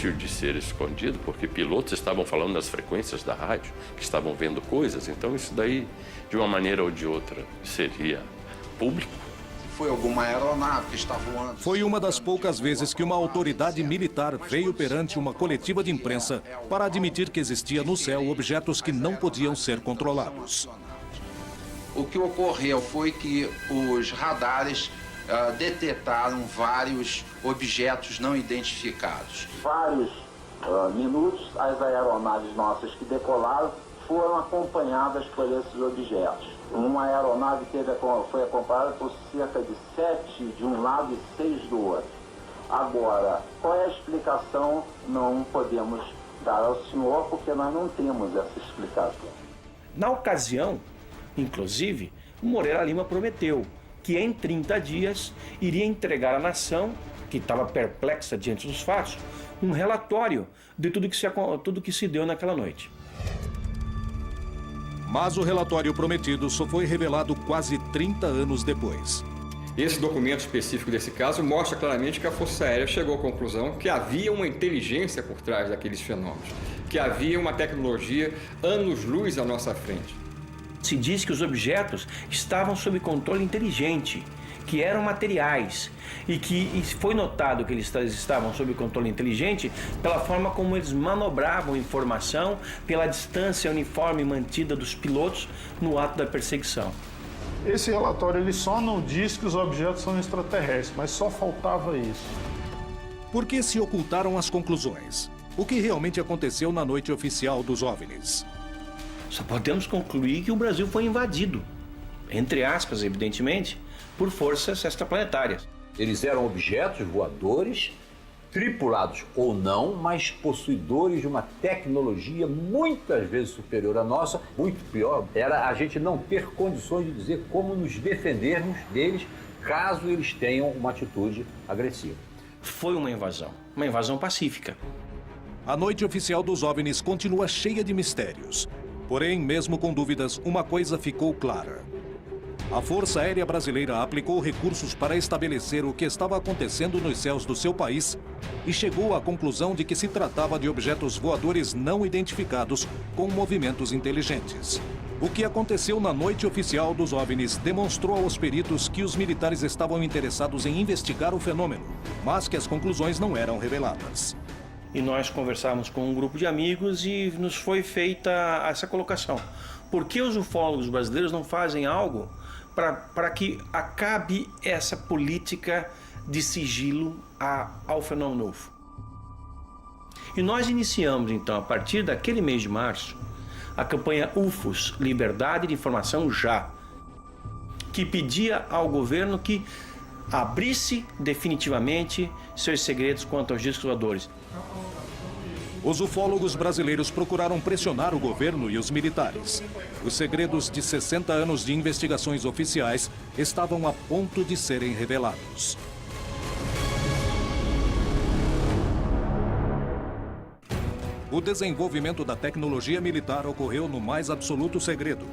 difícil de ser escondido, porque pilotos estavam falando nas frequências da rádio, que estavam vendo coisas, então isso daí, de uma maneira ou de outra, seria público. Foi alguma aeronave que está voando. Foi uma das poucas vezes que uma autoridade militar veio perante uma coletiva de imprensa para admitir que existia no céu objetos que não podiam ser controlados. O que ocorreu foi que os radares detectaram vários objetos não identificados. Vários minutos, as aeronaves nossas que decolaram foram acompanhadas por esses objetos. Uma aeronave foi acompanhada por cerca de 7 de um lado e 6 do outro. Agora, qual é a explicação? Não podemos dar ao senhor, porque nós não temos essa explicação. Na ocasião, inclusive, o Moreira Lima prometeu que em 30 dias iria entregar à nação, que estava perplexa diante dos fatos, um relatório de tudo que se deu naquela noite. Mas o relatório prometido só foi revelado quase 30 anos depois. Esse documento específico desse caso mostra claramente que a Força Aérea chegou à conclusão que havia uma inteligência por trás daqueles fenômenos, que havia uma tecnologia anos-luz à nossa frente. Se diz que os objetos estavam sob controle inteligente, que eram materiais, e que foi notado que eles estavam sob controle inteligente pela forma como eles manobravam informação, pela distância uniforme mantida dos pilotos no ato da perseguição. Esse relatório ele só não diz que os objetos são extraterrestres, mas só faltava isso. Por que se ocultaram as conclusões? O que realmente aconteceu na noite oficial dos OVNIs? Só podemos concluir que o Brasil foi invadido, entre aspas, evidentemente, por forças extraplanetárias. Eles eram objetos voadores, tripulados ou não, mas possuidores de uma tecnologia muitas vezes superior à nossa. Muito pior era a gente não ter condições de dizer como nos defendermos deles caso eles tenham uma atitude agressiva. Foi uma invasão pacífica. A noite oficial dos OVNIs continua cheia de mistérios. Porém, mesmo com dúvidas, uma coisa ficou clara. A Força Aérea Brasileira aplicou recursos para estabelecer o que estava acontecendo nos céus do seu país e chegou à conclusão de que se tratava de objetos voadores não identificados com movimentos inteligentes. O que aconteceu na noite oficial dos OVNIs demonstrou aos peritos que os militares estavam interessados em investigar o fenômeno, mas que as conclusões não eram reveladas. E nós conversávamos com um grupo de amigos e nos foi feita essa colocação. Por que os ufólogos brasileiros não fazem algo para que acabe essa política de sigilo ao fenômeno UFO? E nós iniciamos, então, a partir daquele mês de março, a campanha UFOs, Liberdade de Informação Já, que pedia ao governo que abrisse definitivamente seus segredos quanto aos discos voadores. Os ufólogos brasileiros procuraram pressionar o governo e os militares. Os segredos de 60 anos de investigações oficiais estavam a ponto de serem revelados. O desenvolvimento da tecnologia militar ocorreu no mais absoluto segredo,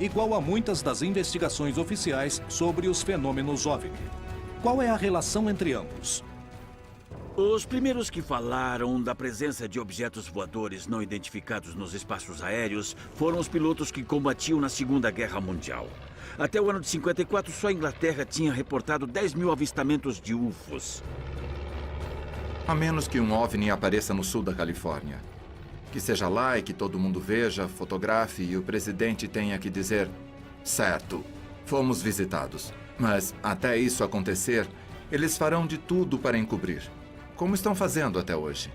igual a muitas das investigações oficiais sobre os fenômenos OVNI. Qual é a relação entre ambos? Os primeiros que falaram da presença de objetos voadores não identificados nos espaços aéreos foram os pilotos que combatiam na Segunda Guerra Mundial. Até o ano de 54, só a Inglaterra tinha reportado 10 mil avistamentos de UFOs. A menos que um OVNI apareça no sul da Califórnia. Que seja lá e que todo mundo veja, fotografe e o presidente tenha que dizer: certo, fomos visitados. Mas até isso acontecer, eles farão de tudo para encobrir. Como estão fazendo até hoje?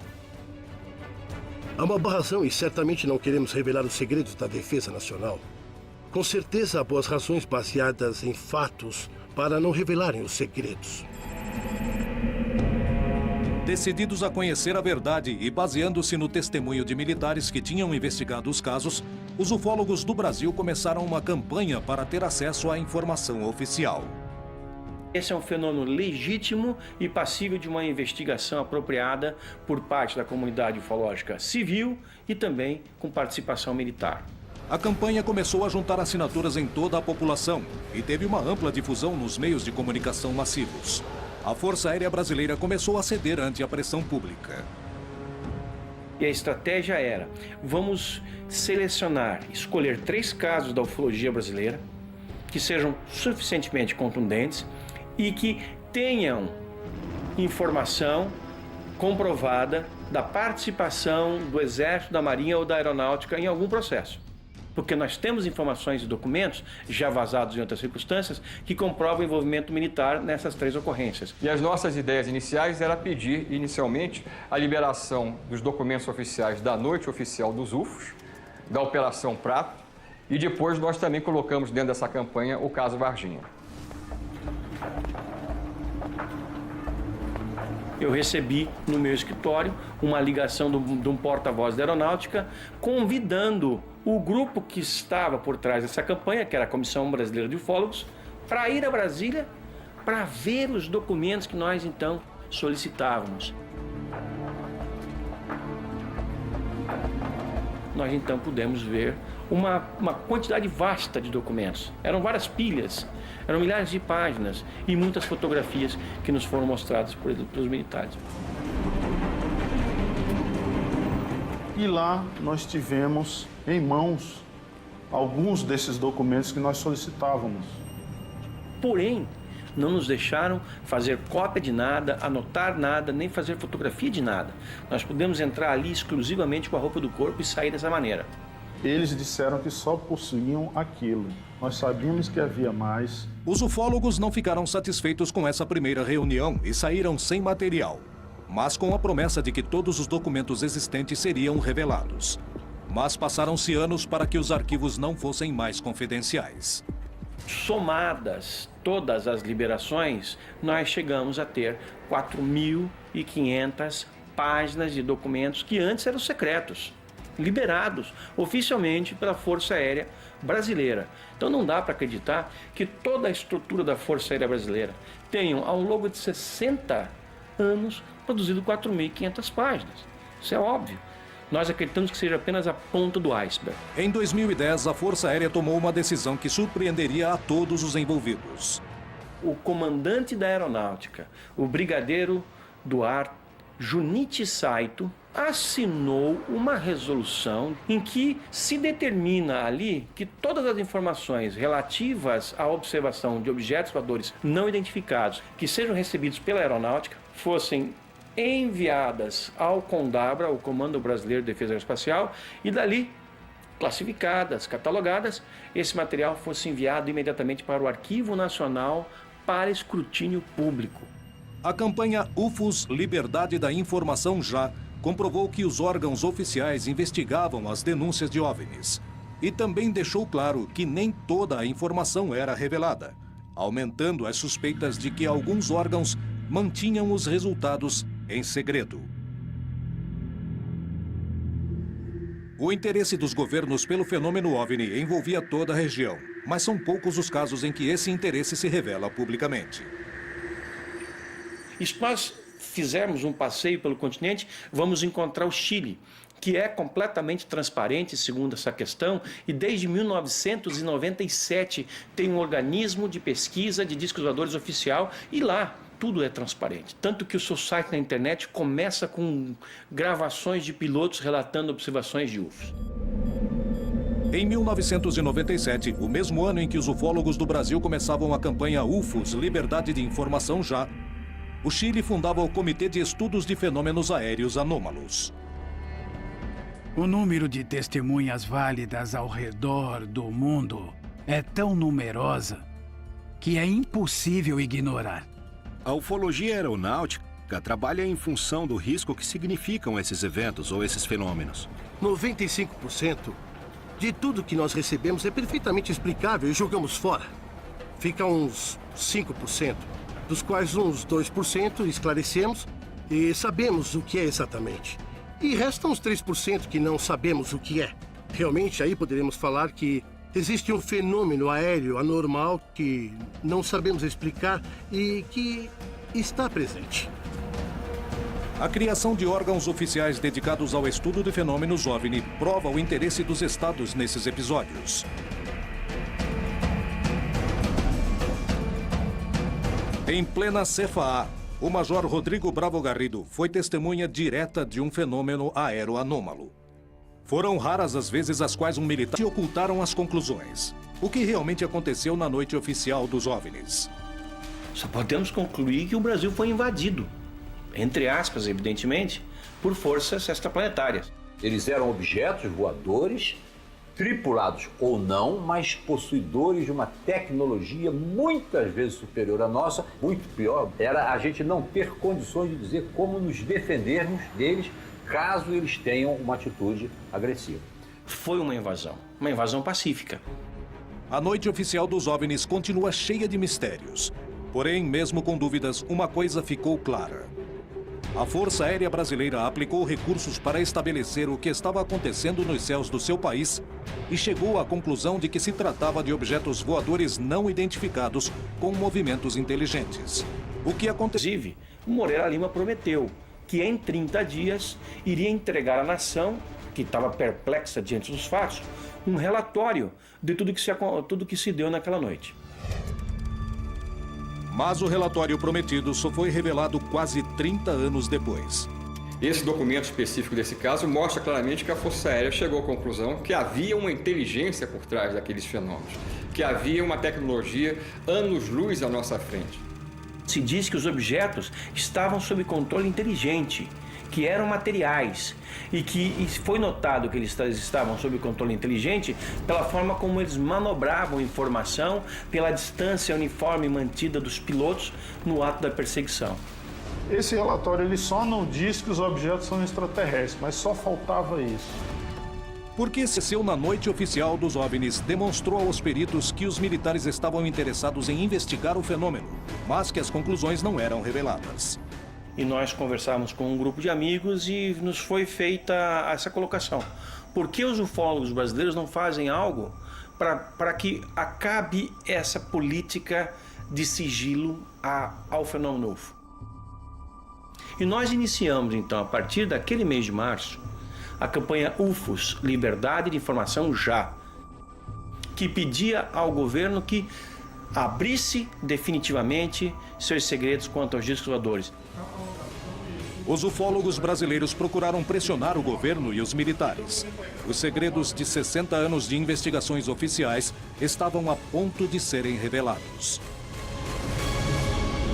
Há uma boa razão e certamente não queremos revelar os segredos da defesa nacional. Com certeza há boas razões baseadas em fatos para não revelarem os segredos. Decididos a conhecer a verdade e baseando-se no testemunho de militares que tinham investigado os casos, os ufólogos do Brasil começaram uma campanha para ter acesso à informação oficial. Esse é um fenômeno legítimo e passível de uma investigação apropriada por parte da comunidade ufológica civil e também com participação militar. A campanha começou a juntar assinaturas em toda a população e teve uma ampla difusão nos meios de comunicação massivos. A Força Aérea Brasileira começou a ceder ante a pressão pública. E a estratégia era: vamos selecionar, escolher 3 casos da ufologia brasileira que sejam suficientemente contundentes e que tenham informação comprovada da participação do Exército, da Marinha ou da Aeronáutica em algum processo. Porque nós temos informações e documentos, já vazados em outras circunstâncias, que comprovam o envolvimento militar nessas 3 ocorrências. E as nossas ideias iniciais era pedir, inicialmente, a liberação dos documentos oficiais da Noite Oficial dos UFOs, da Operação Prato, e depois nós também colocamos dentro dessa campanha o caso Varginha. Eu recebi no meu escritório uma ligação de um porta-voz da Aeronáutica convidando o grupo que estava por trás dessa campanha, que era a Comissão Brasileira de Ufólogos, para ir a Brasília para ver os documentos que nós então solicitávamos. Nós então pudemos ver uma quantidade vasta de documentos. Eram várias pilhas, eram milhares de páginas e muitas fotografias que nos foram mostradas pelos militares. E lá nós tivemos em mãos alguns desses documentos que nós solicitávamos. Porém, não nos deixaram fazer cópia de nada, anotar nada, nem fazer fotografia de nada. Nós pudemos entrar ali exclusivamente com a roupa do corpo e sair dessa maneira. Eles disseram que só possuíam aquilo. Nós sabíamos que havia mais. Os ufólogos não ficaram satisfeitos com essa primeira reunião e saíram sem material, mas com a promessa de que todos os documentos existentes seriam revelados. Mas passaram-se anos para que os arquivos não fossem mais confidenciais. Somadas todas as liberações, nós chegamos a ter 4.500 páginas de documentos que antes eram secretos, liberados oficialmente pela Força Aérea Brasileira. Então não dá para acreditar que toda a estrutura da Força Aérea Brasileira tenha, ao longo de 60 anos, produzido 4.500 páginas. Isso é óbvio. Nós acreditamos que seja apenas a ponta do iceberg. Em 2010, a Força Aérea tomou uma decisão que surpreenderia a todos os envolvidos. O comandante da Aeronáutica, o brigadeiro do ar Junichi Saito, assinou uma resolução em que se determina ali que todas as informações relativas à observação de objetos voadores não identificados que sejam recebidos pela Aeronáutica fossem enviadas ao CONDABRA, o Comando Brasileiro de Defesa Aeroespacial, e dali, classificadas, catalogadas, esse material fosse enviado imediatamente para o Arquivo Nacional para escrutínio público. A campanha UFOS Liberdade da Informação Já comprovou que os órgãos oficiais investigavam as denúncias de OVNIs e também deixou claro que nem toda a informação era revelada, aumentando as suspeitas de que alguns órgãos mantinham os resultados em segredo. O interesse dos governos pelo fenômeno OVNI envolvia toda a região, mas são poucos os casos em que esse interesse se revela publicamente. E se nós fizermos um passeio pelo continente, vamos encontrar o Chile, que é completamente transparente, segundo essa questão, e desde 1997 tem um organismo de pesquisa de discos voadores oficial, e lá tudo é transparente. Tanto que o seu site na internet começa com gravações de pilotos relatando observações de UFOs. Em 1997, o mesmo ano em que os ufólogos do Brasil começavam a campanha UFOS Liberdade de Informação Já, o Chile fundava o Comitê de Estudos de Fenômenos Aéreos Anômalos. O número de testemunhas válidas ao redor do mundo é tão numerosa que é impossível ignorar. A ufologia aeronáutica trabalha em função do risco que significam esses eventos ou esses fenômenos. 95% de tudo que nós recebemos é perfeitamente explicável e jogamos fora. Fica uns 5%, dos quais uns 2% esclarecemos e sabemos o que é exatamente. E restam uns 3% que não sabemos o que é. Realmente, aí poderemos falar que existe um fenômeno aéreo anormal que não sabemos explicar e que está presente. A criação de órgãos oficiais dedicados ao estudo de fenômenos OVNI prova o interesse dos estados nesses episódios. Em plena CFAA, O Major Rodrigo Bravo Garrido foi testemunha direta de um fenômeno aeroanômalo. Foram raras as vezes as quais um militar ocultaram as conclusões. O que realmente aconteceu na noite oficial dos OVNIs? Só podemos concluir que o Brasil foi invadido, entre aspas, evidentemente, por forças extraplanetárias. Eles eram objetos voadores, tripulados ou não, mas possuidores de uma tecnologia muitas vezes superior à nossa. Muito pior era a gente não ter condições de dizer como nos defendermos deles caso eles tenham uma atitude agressiva. Foi uma invasão pacífica. A noite oficial dos OVNIs continua cheia de mistérios. Porém, mesmo com dúvidas, uma coisa ficou clara. A Força Aérea Brasileira aplicou recursos para estabelecer o que estava acontecendo nos céus do seu país e chegou à conclusão de que se tratava de objetos voadores não identificados com movimentos inteligentes. O que aconteceu? Inclusive, o Moreira Lima prometeu que em 30 dias iria entregar à nação, que estava perplexa diante dos fatos, um relatório de tudo que se deu naquela noite. Mas o relatório prometido só foi revelado quase 30 anos depois. Esse documento específico desse caso mostra claramente que a Força Aérea chegou à conclusão que havia uma inteligência por trás daqueles fenômenos, que havia uma tecnologia anos-luz à nossa frente. Se diz que os objetos estavam sob controle inteligente, que eram materiais, e que foi notado que eles estavam sob controle inteligente pela forma como eles manobravam informação, pela distância uniforme mantida dos pilotos no ato da perseguição. Esse relatório ele só não diz que os objetos são extraterrestres, mas só faltava isso. Porque seu na noite oficial dos OVNIs demonstrou aos peritos que os militares estavam interessados em investigar o fenômeno, mas que as conclusões não eram reveladas. E nós conversamos com um grupo de amigos e nos foi feita essa colocação. Por que os ufólogos brasileiros não fazem algo para que acabe essa política de sigilo ao fenômeno UFO? E nós iniciamos, então, a partir daquele mês de março, a campanha UFOS, Liberdade de Informação Já, que pedia ao governo que abrisse definitivamente seus segredos quanto aos discos voadores. Os ufólogos brasileiros procuraram pressionar o governo e os militares. Os segredos de 60 anos de investigações oficiais estavam a ponto de serem revelados.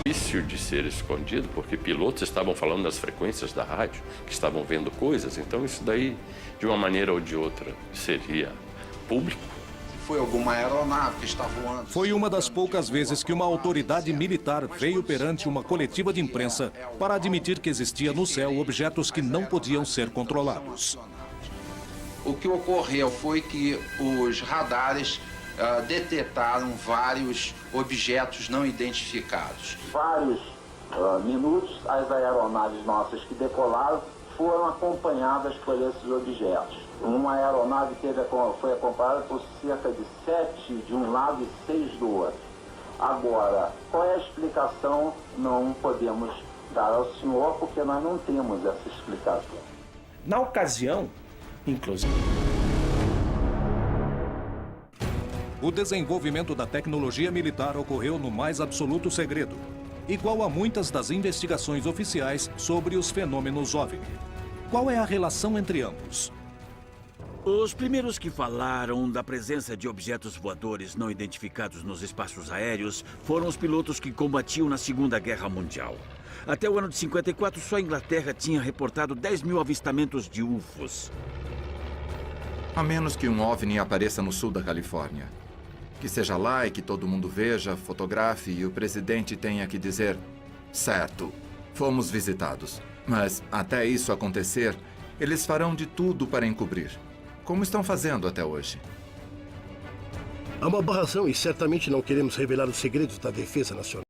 Difícil de ser escondido, porque pilotos estavam falando nas frequências da rádio, que estavam vendo coisas, então isso daí, de uma maneira ou de outra, seria público. Foi alguma aeronave que estava voando. Foi uma das poucas vezes que uma autoridade militar veio perante uma coletiva de imprensa para admitir que existia no céu objetos que não podiam ser controlados. O que ocorreu foi que os radares detetaram vários objetos não identificados. Vários minutos, as aeronaves nossas que decolaram foram acompanhadas por esses objetos. Uma aeronave foi acompanhada por cerca de 7 de um lado e 6 do outro. Agora, qual é a explicação? Não podemos dar ao senhor, porque nós não temos essa explicação. Na ocasião, inclusive... O desenvolvimento da tecnologia militar ocorreu no mais absoluto segredo, igual a muitas das investigações oficiais sobre os fenômenos OVNI. Qual é a relação entre ambos? Os primeiros que falaram da presença de objetos voadores não identificados nos espaços aéreos foram os pilotos que combatiam na Segunda Guerra Mundial. Até o ano de 54, só a Inglaterra tinha reportado 10 mil avistamentos de UFOs. A menos que um OVNI apareça no sul da Califórnia. Que seja lá e que todo mundo veja, fotografe e o presidente tenha que dizer: certo, fomos visitados. Mas até isso acontecer, eles farão de tudo para encobrir. Como estão fazendo até hoje. Há uma barração e certamente não queremos revelar os segredos da defesa nacional.